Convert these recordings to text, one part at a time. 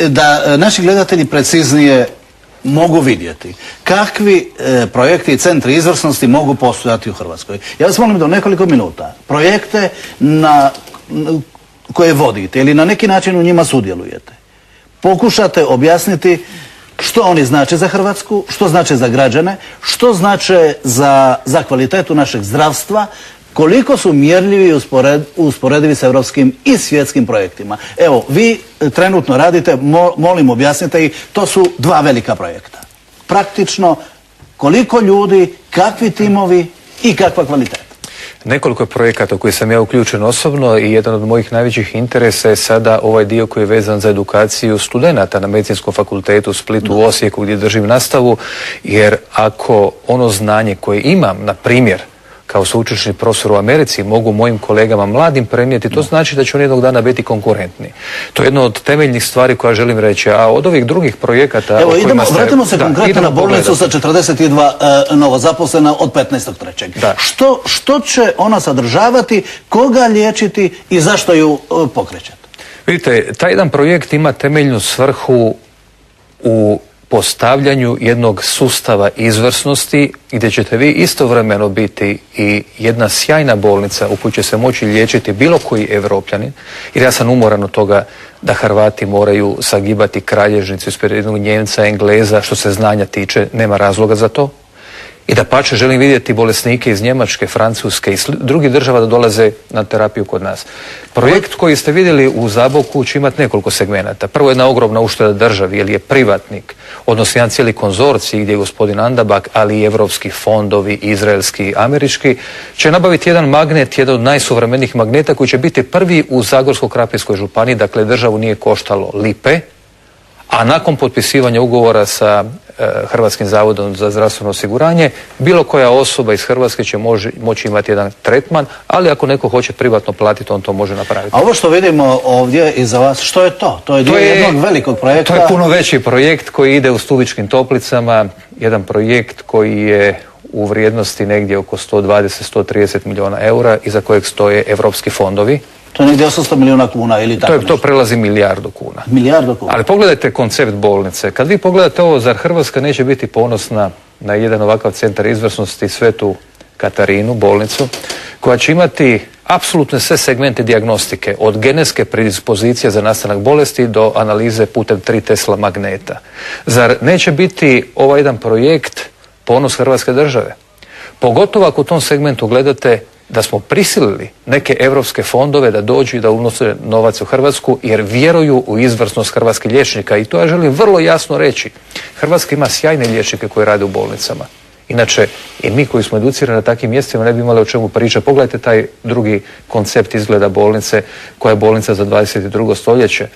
da naši gledatelji preciznije mogu vidjeti kakvi projekti i centri izvrsnosti mogu postojati u Hrvatskoj. Ja vas molim da u nekoliko minuta projekte koje vodite ili na neki način u njima sudjelujete, pokušate objasniti što oni znače za Hrvatsku, što znače za građane, što znače za kvalitetu našeg zdravstva, koliko su mjerljivi i usporedivi s europskim i svjetskim projektima. Evo, vi trenutno radite, molim objasnite ih, to su dva velika projekta. Praktično, koliko ljudi, kakvi timovi i kakva kvaliteta? Nekoliko je projekata u koji sam ja uključen osobno i jedan od mojih najvećih interesa je sada ovaj dio koji je vezan za edukaciju studenata na Medicinskom fakultetu u Splitu, u Osijeku gdje držim nastavu, jer ako ono znanje koje imam, na primjer, kao sveučilišni profesor u Americi, mogu mojim kolegama mladim prenijeti, to znači da će oni jednog dana biti konkurentni. To je jedna od temeljnih stvari koja želim reći. A od ovih drugih projekata... Evo, vratimo se konkretno na bolnicu sa 42 novozaposlena od 15.3. Što će ona sadržavati, koga liječiti i zašto ju pokrećete? Vidite, taj jedan projekt ima temeljnu svrhu u postavljanju jednog sustava izvrsnosti gdje ćete vi istovremeno biti i jedna sjajna bolnica u kojoj će se moći liječiti bilo koji Evropljanin, jer ja sam umoran od toga da Hrvati moraju sagibati kralježnicu ispred jednog Njemca, Engleza, što se znanja tiče, nema razloga za to. I da pače želim vidjeti bolesnike iz Njemačke, Francuske i drugih država da dolaze na terapiju kod nas. Projekt koji ste vidjeli u Zaboku će imati nekoliko segmenata. Prvo je jedna ogromna ušteda državi, jer je privatnik, odnosno jedan cijeli konzorcij gdje je gospodin Andabak, ali i evropski fondovi, izraelski, američki, će nabaviti jedan magnet, jedan od najsuvremenijih magneta koji će biti prvi u Zagorsko-krapinskoj županiji, dakle državu nije koštalo lipe, a nakon potpisivanja ugovora sa Hrvatskim zavodom za zdravstveno osiguranje, bilo koja osoba iz Hrvatske će moći imati jedan tretman, ali ako neko hoće privatno platiti, on to može napraviti. A ovo što vidimo ovdje iza vas, što je to? To je dio jednog velikog projekta. To je puno veći projekt koji ide u Stubičkim Toplicama, jedan projekt koji je u vrijednosti negdje oko 120-130 milijuna eura, iza kojeg stoje evropski fondovi. To je negdje 800 milijuna kuna ili tako nešto? To prelazi milijardu kuna. Milijardu kuna. Ali pogledajte koncept bolnice. Kad vi pogledate ovo, zar Hrvatska neće biti ponosna na jedan ovakav centar izvrsnosti, Svetu Katarinu, bolnicu, koja će imati apsolutno sve segmente dijagnostike, od genetske predispozicije za nastanak bolesti do analize putem 3 Tesla magneta. Zar neće biti ovaj jedan projekt ponos Hrvatske države? Pogotovo ako u tom segmentu gledate da smo prisilili neke evropske fondove da dođu i da unose novac u Hrvatsku jer vjeruju u izvrsnost hrvatskih liječnika. I to ja želim vrlo jasno reći. Hrvatska ima sjajne liječnike koji rade u bolnicama. Inače, i mi koji smo educirani na takvim mjestima ne bi imali o čemu pričati. Pogledajte taj drugi koncept izgleda bolnice, koja je bolnica za 22. stoljeće.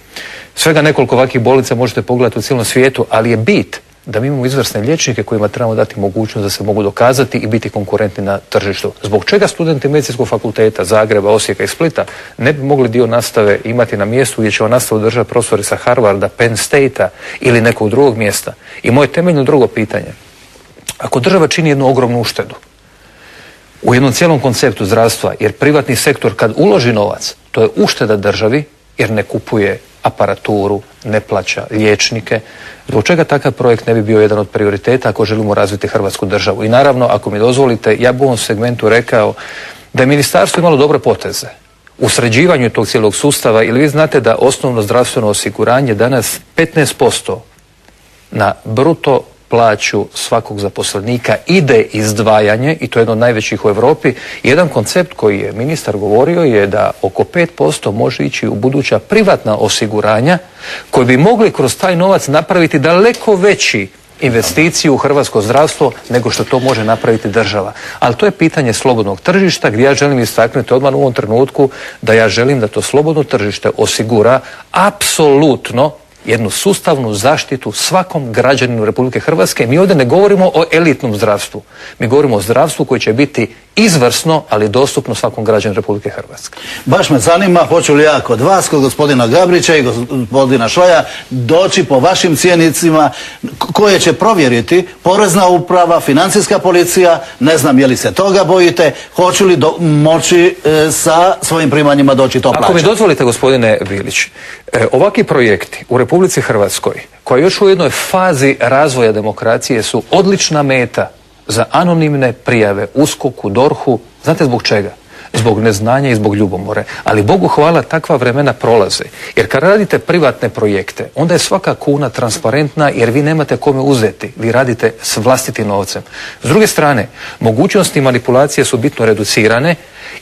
Svega nekoliko ovakvih bolnica možete pogledati u cijelom svijetu, ali je bit da mi imamo izvrsne liječnike kojima trebamo dati mogućnost da se mogu dokazati i biti konkurentni na tržištu. Zbog čega studenti Medicinskog fakulteta Zagreba, Osijeka i Splita ne bi mogli dio nastave imati na mjestu gdje će on nastavu držati profesori sa Harvarda, Penn State-a ili nekog drugog mjesta? I moje temeljno drugo pitanje. Ako država čini jednu ogromnu uštedu u jednom cijelom konceptu zdravstva, jer privatni sektor kad uloži novac, to je ušteda državi jer ne kupuje aparaturu, ne plaća liječnike. Zbog čega takav projekt ne bi bio jedan od prioriteta ako želimo razviti Hrvatsku državu? I naravno, ako mi dozvolite, ja bi u ovom segmentu rekao da je ministarstvo imalo dobre poteze u sređivanju tog cijelog sustava, ili vi znate da osnovno zdravstveno osiguranje danas 15% na bruto plaću svakog zaposlenika ide izdvajanje, i to je jedno od najvećih u Europi. Jedan koncept koji je ministar govorio je da oko 5% može ići u buduća privatna osiguranja koji bi mogli kroz taj novac napraviti daleko veći investiciju u hrvatsko zdravstvo nego što to može napraviti država. Ali to je pitanje slobodnog tržišta gdje ja želim istaknuti odmah u ovom trenutku da ja želim da to slobodno tržište osigura apsolutno jednu sustavnu zaštitu svakom građaninu Republike Hrvatske. Mi ovdje ne govorimo o elitnom zdravstvu. Mi govorimo o zdravstvu koji će biti izvrsno, ali dostupno svakom građanu Republike Hrvatske. Baš me zanima, hoću li ja kod vas, kod gospodina Gabrića i gospodina Šoja doći po vašim cjenicima koje će provjeriti Porezna uprava, Financijska policija, ne znam je li se toga bojite, hoću li moći sa svojim primanjima doći to plaćati. Ako mi dozvolite, gospodine Bilić, ovakvi projekti u Republici Hrvatskoj, koja još u jednoj fazi razvoja demokracije, su odlična meta za anonimne prijave USKOK-u, DORH-u. Znate zbog čega? Zbog neznanja i zbog ljubomore. Ali Bogu hvala, takva vremena prolaze. Jer kad radite privatne projekte, onda je svaka kuna transparentna jer vi nemate kome uzeti. Vi radite s vlastitim novcem. S druge strane, mogućnosti manipulacije su bitno reducirane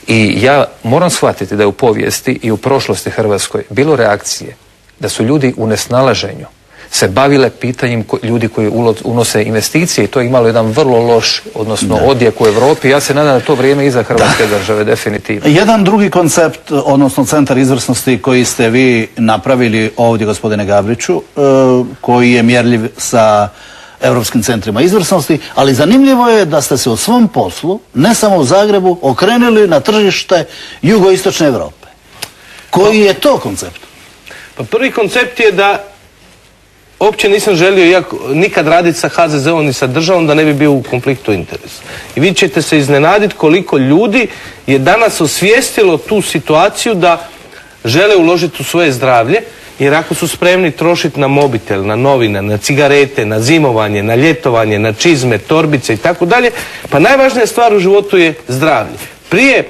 i ja moram shvatiti da je u povijesti i u prošlosti Hrvatskoj bilo reakcije da su ljudi u nesnalaženju se bavile pitanjem ljudi koji unose investicije i to je imalo jedan vrlo loš, odnosno odjek u Europi. Ja se nadam da to vrijeme iza Hrvatske države, definitivno. Jedan drugi koncept, odnosno centar izvrsnosti koji ste vi napravili ovdje, gospodine Gabriću, koji je mjerljiv sa europskim centrima izvrsnosti, ali zanimljivo je da ste se u svom poslu, ne samo u Zagrebu, okrenuli na tržište jugoistočne Europe. Koji je to koncept? Pa prvi koncept je da uopće nisam želio nikad raditi sa HZZO-om ni sa državom da ne bi bio u konfliktu interesa. I vi ćete se iznenaditi koliko ljudi je danas osvijestilo tu situaciju da žele uložiti u svoje zdravlje, jer ako su spremni trošiti na mobitel, na novine, na cigarete, na zimovanje, na ljetovanje, na čizme, torbice i tako dalje, pa najvažnija stvar u životu je zdravlje. Prije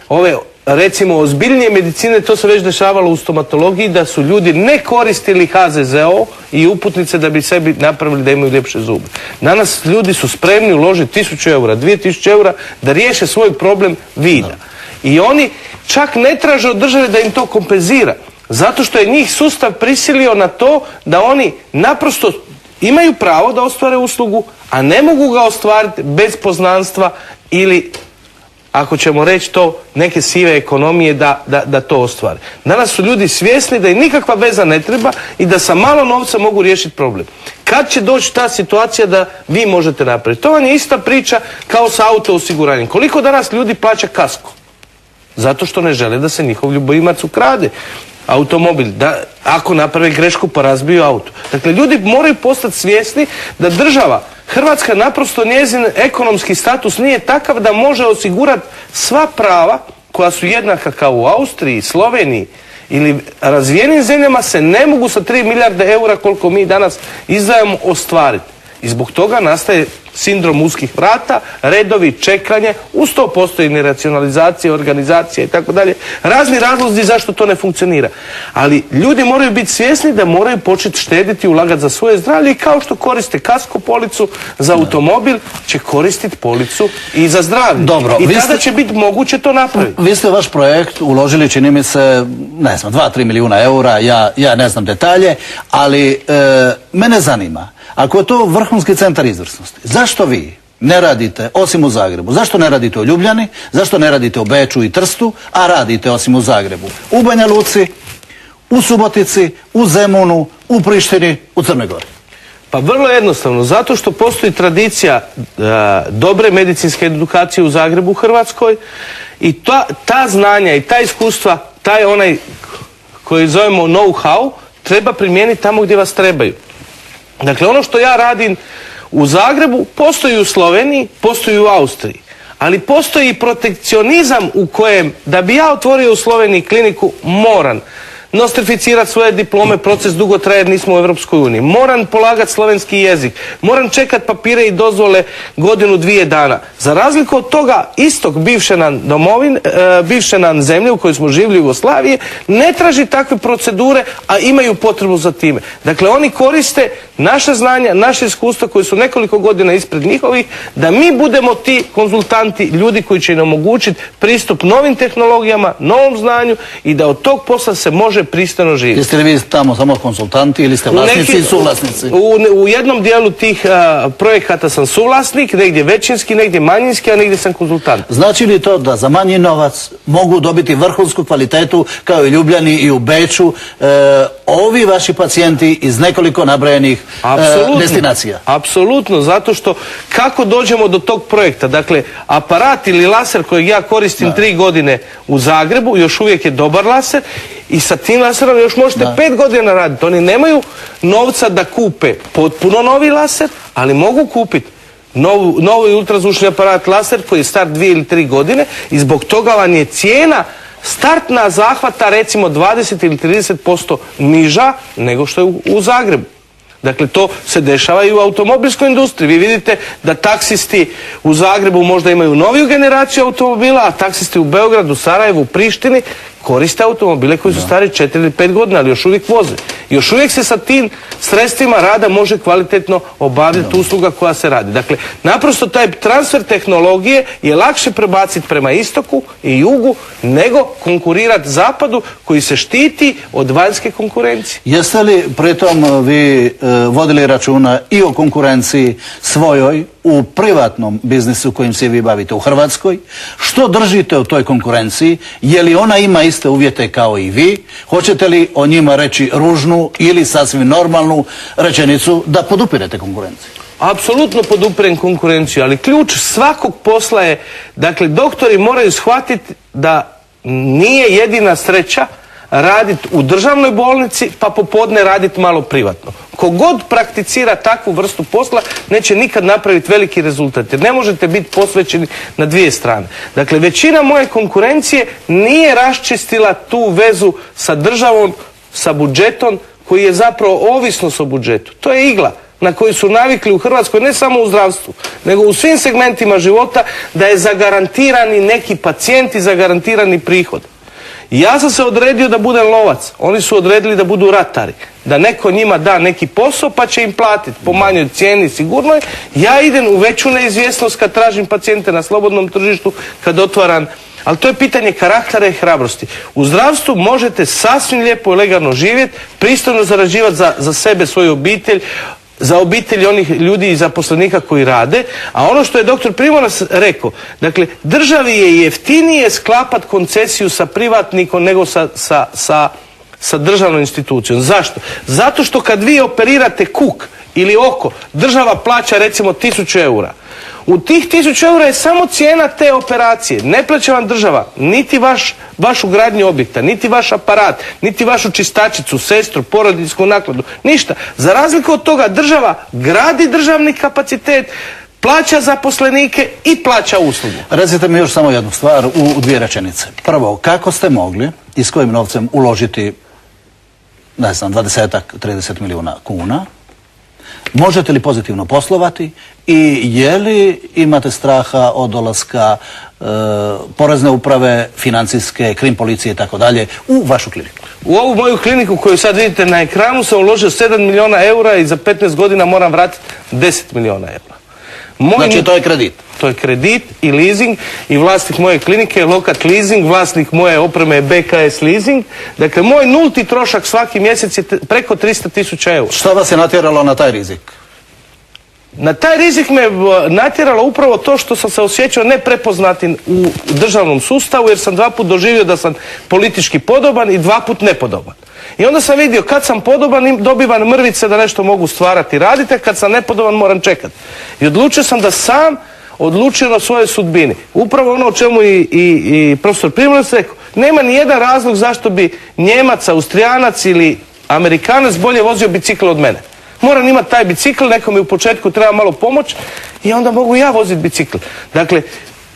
ove recimo ozbiljnije medicine, to se već dešavalo u stomatologiji, da su ljudi ne koristili HZZO i uputnice da bi sebi napravili da imaju ljepše zube. Danas ljudi su spremni uložiti 1000 eura, 2000 eura da riješe svoj problem vida. I oni čak ne traže od države da im to kompenzira, zato što je njih sustav prisilio na to da oni naprosto imaju pravo da ostvare uslugu, a ne mogu ga ostvariti bez poznanstva ili, ako ćemo reći to, neke sive ekonomije da to ostvare. Danas su ljudi svjesni da im nikakva veza ne treba i da sa malo novca mogu riješiti problem. Kad će doći ta situacija da vi možete napraviti? To vam je ista priča kao sa auto osiguranjem. Koliko danas ljudi plaća kasko? Zato što ne žele da se njihov ljubomimac ukrade automobil, da ako naprave grešku pa razbiju auto. Dakle, ljudi moraju postati svjesni da država Hrvatska, naprosto njezin ekonomski status nije takav da može osigurati sva prava koja su jednaka kao u Austriji, Sloveniji ili razvijenim zemljama, se ne mogu sa 3 milijarde eura koliko mi danas izdajemo ostvariti. I zbog toga nastaje sindrom uskih vrata, redovi, čekanje, uz to postoji neracionalizacija, organizacija i tako dalje. Razni razlozi zašto to ne funkcionira. Ali ljudi moraju biti svjesni da moraju početi štediti, ulagati za svoje zdravlje i kao što koriste kasko policu za automobil, će koristiti policu i za zdravlje. Dobro, i tada će biti moguće to napraviti. Vi ste vaš projekt uložili, čini mi se, ne znam, 2-3 milijuna eura, ja ne znam detalje, ali mene zanima, ako je to vrhunski centar izvrsnosti, zašto vi ne radite, osim u Zagrebu, zašto ne radite u Ljubljani, zašto ne radite u Beču i Trstu, a radite osim u Zagrebu u Banja Luci, u Subotici, u Zemunu, u Prištini, u Crnoj Gori? Pa vrlo jednostavno, zato što postoji tradicija dobre medicinske edukacije u Zagrebu, u Hrvatskoj, i ta znanja i ta iskustva, taj onaj koji zovemo know-how, treba primijeniti tamo gdje vas trebaju. Dakle, ono što ja radim u Zagrebu postoji u Sloveniji, postoji u Austriji, ali postoji i protekcionizam u kojem, da bi ja otvorio u Sloveniji kliniku, moram nostrificirati svoje diplome, proces dugo traje jer nismo u Europskoj uniji. Moram polagati slovenski jezik, moram čekati papire i dozvole 1-2 dana. Za razliku od toga, istog bivše nam zemlje u kojoj smo živjeli u Jugoslaviji ne traži takve procedure, a imaju potrebu za time. Dakle, oni koriste naše znanja, naše iskustva koji su nekoliko godina ispred njihovih, da mi budemo ti konzultanti, ljudi koji će im omogućiti pristup novim tehnologijama, novom znanju i da od tog posla se može može pristojno živjeti. Jeste li vi tamo samo konsultanti ili ste vlasnici i suvlasnici? U jednom dijelu tih projekata sam suvlasnik, negdje većinski, negdje manjinski, a negdje sam konzultant. Znači li to da za manji novac mogu dobiti vrhunsku kvalitetu kao i Ljubljani i u Beču ovi vaši pacijenti iz nekoliko nabrajenih destinacija? Apsolutno, zato što kako dođemo do tog projekta? Dakle, aparat ili laser kojeg ja koristim 3 godine u Zagrebu, još uvijek je dobar laser i sa tim laserom još možete 5 godina raditi. Oni nemaju novca da kupe potpuno novi laser, ali mogu kupiti novi ultrazvučni aparat laser koji je star 2 ili 3 godine i zbog toga vam je cijena startna zahvata recimo 20 ili 30% niža nego što je u Zagrebu. Dakle, to se dešava i u automobilskoj industriji. Vi vidite da taksisti u Zagrebu možda imaju noviju generaciju automobila, a taksisti u Beogradu, Sarajevu, Prištini koriste automobile koji su stari 4 ili 5 godina, ali još uvijek voze. Još uvijek se sa tim sredstvima rada može kvalitetno obavljati usluga koja se radi. Dakle, naprosto taj transfer tehnologije je lakše prebaciti prema istoku i jugu nego konkurirati zapadu koji se štiti od vanjske konkurencije. Jeste li pritom vi vodili računa i o konkurenciji svojoj u privatnom biznisu kojim se vi bavite u Hrvatskoj? Što držite o toj konkurenciji? Je li ona ima iste uvjete kao i vi? Hoćete li o njima reći ružnu ili sasvim normalnu rečenicu da podupirete konkurenciju? Apsolutno podupirem konkurenciju, ali ključ svakog posla je, dakle, doktori moraju shvatiti da nije jedina sreća raditi u državnoj bolnici pa popodne raditi malo privatno. Kogod prakticira takvu vrstu posla neće nikad napraviti veliki rezultat jer ne možete biti posvećeni na dvije strane. Dakle, većina moje konkurencije nije raščistila tu vezu sa državom, sa budžetom koji je zapravo ovisnost o budžetu. To je igla na koju su navikli u Hrvatskoj, ne samo u zdravstvu, nego u svim segmentima života, da je zagarantirani neki pacijent i zagarantirani prihod. Ja sam se odredio da budem lovac, oni su odredili da budu ratari, da neko njima da neki posao pa će im platiti po manjoj cijeni sigurnoj. Ja idem u veću neizvjesnost kad tražim pacijente na slobodnom tržištu, kad otvaram, ali to je pitanje karaktera i hrabrosti. U zdravstvu možete sasvim lijepo i legalno živjeti, pristojno zarađivati za sebe, svoju obitelj, za obitelj onih ljudi i zaposlenika koji rade, a ono što je doktor Primorac rekao, dakle, državi je jeftinije sklapat koncesiju sa privatnikom nego sa državnom institucijom. Zašto? Zato što kad vi operirate kuk ili oko, država plaća recimo 1000 eura. U tih 1000 eura je samo cijena te operacije. Ne plaća vam država niti vašu gradnju objekta, niti vaš aparat, niti vašu čistačicu, sestru, porodiljsku naknadu, ništa. Za razliku od toga država gradi državni kapacitet, plaća zaposlenike i plaća uslugu. Recite mi još samo jednu stvar u 2 rečenice. Prvo, kako ste mogli i s kojim novcem uložiti, ne znam, 20-30 milijuna kuna? Možete li pozitivno poslovati i je li imate straha od dolaska porezne uprave, financijske, krim policije i tako dalje u vašu kliniku? U ovu moju kliniku koju sad vidite na ekranu sam uložio 7 milijuna eura i za 15 godina moram vratiti 10 milijuna eura. Znači to je kredit? To je kredit i leasing i vlasnik moje klinike je Lokat Leasing, vlasnik moje opreme je BKS Leasing. Dakle, moj nulti trošak svaki mjesec je preko 300.000 eura. Šta vas je natjeralo na taj rizik? Na taj rizik me natjeralo upravo to što sam se osjećao neprepoznatim u državnom sustavu jer sam 2 puta doživio da sam politički podoban i 2 puta nepodoban. I onda sam vidio kad sam podoban dobivam mrvice da nešto mogu stvarati i raditi, a kad sam nepodoban moram čekati. I odlučio sam da sam odlučio na svojoj sudbini. Upravo ono o čemu i profesor Primorac rekao. Nema ni jedan razlog zašto bi Njemac, Austrijanac ili Amerikanac bolje vozio bicikl od mene. Moram imati taj bicikl, neko mi u početku treba malo pomoć i onda mogu ja voziti bicikl. Dakle,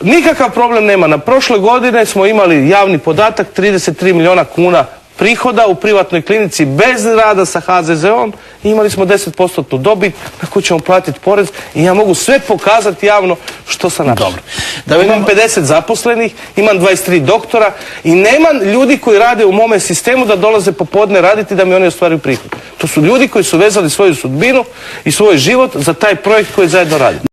nikakav problem nema. Na prošle godine smo imali javni podatak 33 milijuna kuna prihoda u privatnoj klinici bez rada sa HZZO-om i imali smo 10% dobit na koju ćemo platiti porez i ja mogu sve pokazati javno što sam napravio. Imam 50 zaposlenih, imam 23 doktora i nemam ljudi koji rade u mome sistemu da dolaze popodne raditi da mi oni ostvaruju prihod. To su ljudi koji su vezali svoju sudbinu i svoj život za taj projekt koji zajedno radimo.